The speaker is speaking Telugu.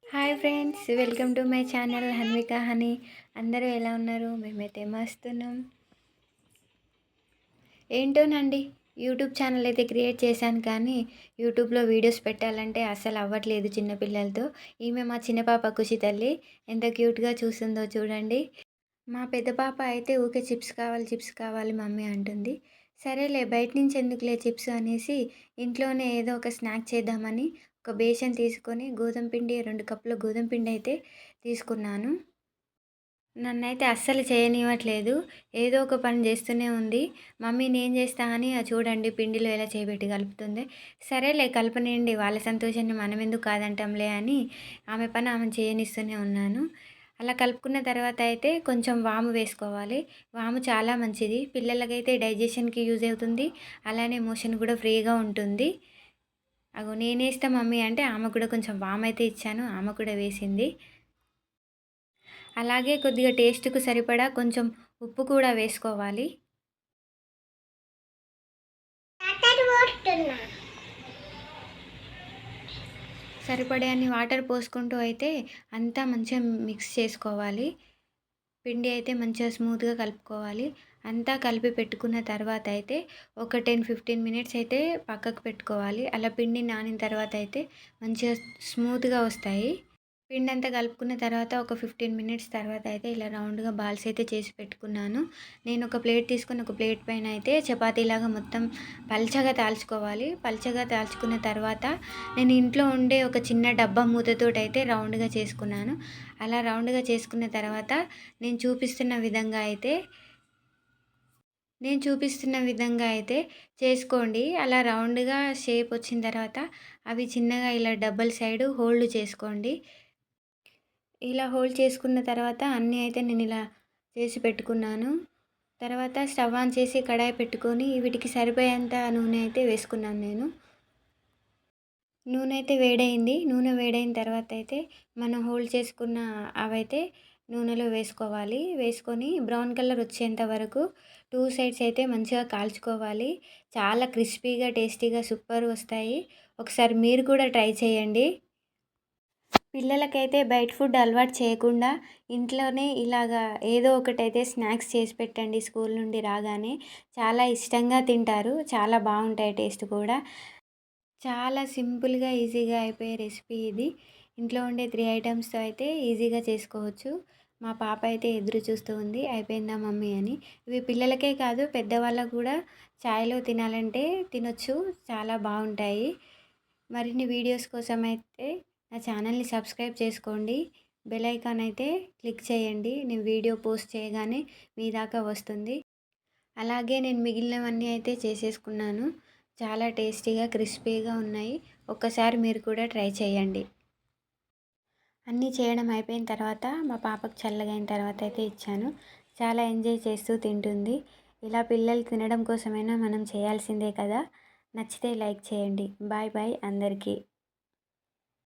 Hi friends, welcome to my channel Hanvika honey. అందరూ ఎలా ఉన్నారు? మేమైతే మస్తున్నాం. ఏంటోనండి, యూట్యూబ్ ఛానల్ అయితే క్రియేట్ చేశాను కానీ యూట్యూబ్లో వీడియోస్ పెట్టాలంటే అస్సలు అవ్వట్లేదు చిన్నపిల్లలతో. ఈమె మా చిన్న పాప ఖుషి తల్లి, ఎంత క్యూట్గా చూస్తుందో చూడండి. మా పెద్ద పాప అయితే ఊకే చిప్స్ కావాలి చిప్స్ కావాలి మమ్మీ అంటుంది. సరేలే బయట నుంచి ఎందుకులే చిప్స్ అనేసి ఇంట్లోనే ఏదో ఒక స్నాక్ చేద్దామని ఒక బేషన్ తీసుకొని గోధుమ పిండి 2 కప్పుల గోధుమ పిండి అయితే తీసుకున్నాను. నన్నైతే అస్సలు చేయనివ్వట్లేదు. ఏదో ఒక పని చేస్తూనే ఉంది. మమ్మీ నేను చేస్తా అని చూడండి పిండిలో ఎలా చేయబెట్టి కలుపుతుంది. సరేలే కలపనియండి, వాళ్ళ సంతోషాన్ని మనం ఎందుకు కాదంటాంలే అని ఆమె పని ఆమెను చేయనిస్తూనే ఉన్నాను. అలా కలుపుకున్న తర్వాత అయితే కొంచెం వాము వేసుకోవాలి. వాము చాలా మంచిది. పిల్లలకైతే డైజెషన్‌కి యూజ్ అవుతుంది. అలానే మోషన్ కూడా ఫ్రీగా ఉంటుంది. అగో నేనేస్తా మమ్మీ అంటే ఆమెకు కూడా కొంచెం వామైతే ఇచ్చాను. ఆమె కూడా వేసింది. అలాగే కొద్దిగా టేస్ట్‌కు సరిపడా కొంచెం ఉప్పు కూడా వేసుకోవాలి. సరిపడే అన్ని వాటర్ పోసుకుంటూ అయితే అంతా మంచిగా మిక్స్ చేసుకోవాలి. పిండి అయితే మంచిగా స్మూత్‌గా కలుపుకోవాలి. అంతా కలిపి పెట్టుకున్న తర్వాత అయితే ఒక 10, 15 మినిట్స్ అయితే పక్కకు పెట్టుకోవాలి. అలా పిండి నానిన తర్వాత అయితే మంచిగా స్మూత్‌గా వస్తాయి. పిండంతా కలుపుకున్న తర్వాత ఒక 15 మినిట్స్ తర్వాత అయితే ఇలా రౌండ్‌గా బాల్స్ అయితే చేసి పెట్టుకున్నాను. నేను ఒక ప్లేట్ తీసుకొని ఒక ప్లేట్ పైన అయితే చపాతీలాగా మొత్తం పల్చగా తాల్చుకోవాలి. పల్చగా తాల్చుకున్న తర్వాత నేను ఇంట్లో ఉండే ఒక చిన్న డబ్బా మూతతోటైతే రౌండ్‌గా చేసుకున్నాను. అలా రౌండ్‌గా చేసుకున్న తర్వాత నేను చూపిస్తున్న విధంగా అయితే చేసుకోండి. అలా రౌండ్‌గా షేప్ వచ్చిన తర్వాత అవి చిన్నగా ఇలా డబుల్ సైడ్ హోల్డ్ చేసుకోండి. ఇలా హోల్డ్ చేసుకున్న తర్వాత అన్నీ అయితే నేను ఇలా చేసి పెట్టుకున్నాను. తర్వాత స్టవ్ ఆన్ చేసి కడాయి పెట్టుకొని వీటికి సరిపోయేంత నూనె అయితే వేసుకున్నాను నేను. నూనె అయితే వేడైంది. నూనె వేడైన తర్వాత అయితే మనం హోల్డ్ చేసుకున్న అవైతే నూనెలో వేసుకోవాలి. వేసుకొని బ్రౌన్ కలర్ వచ్చేంత వరకు 2 సైడ్స్ అయితే మంచిగా కాల్చుకోవాలి. చాలా క్రిస్పీగా, టేస్టీగా సూపర్ వస్తాయి. ఒకసారి మీరు కూడా ట్రై చేయండి. పిల్లలకైతే బయట ఫుడ్ అలవాటు చేయకుండా ఇంట్లోనే ఇలాగా ఏదో ఒకటైతే స్నాక్స్ చేసి పెట్టండి. స్కూల్ నుండి రాగానే చాలా ఇష్టంగా తింటారు. చాలా బాగుంటాయి టేస్ట్ కూడా. చాలా సింపుల్గా ఈజీగా అయిపోయే రెసిపీ ఇది. ఇంట్లో ఉండే 3 ఐటమ్స్తో అయితే ఈజీగా చేసుకోవచ్చు. మా పాప అయితే ఎదురు చూస్తూ ఉంది, అయిపోయిందా మమ్మీ అని. ఇవి పిల్లలకే కాదు పెద్దవాళ్ళకు కూడా చాయ్లో తినాలంటే తినొచ్చు. చాలా బాగుంటాయి. మరిన్ని వీడియోస్ కోసం అయితే నా ఛానల్ని సబ్స్క్రైబ్ చేసుకోండి. బెల్ ఐకాన్ అయితే క్లిక్ చేయండి. నేను వీడియో పోస్ట్ చేయగానే మీ దాకా వస్తుంది. అలాగే నేను మిగిలినవన్నీ అయితే చేసేసుకున్నాను. చాలా టేస్టీగా క్రిస్పీగా ఉన్నాయి. ఒక్కసారి మీరు కూడా ట్రై చేయండి. అన్నీ చేయడం అయిపోయిన తర్వాత మా పాపకు చల్లగా అయిన తర్వాత అయితే ఇచ్చాను. చాలా ఎంజాయ్ చేస్తూ తింటుంది. ఇలా పిల్లలు తినడం కోసమైనా మనం చేయాల్సిందే కదా. నచ్చితే లైక్ చేయండి. బాయ్ బాయ్ అందరికీ.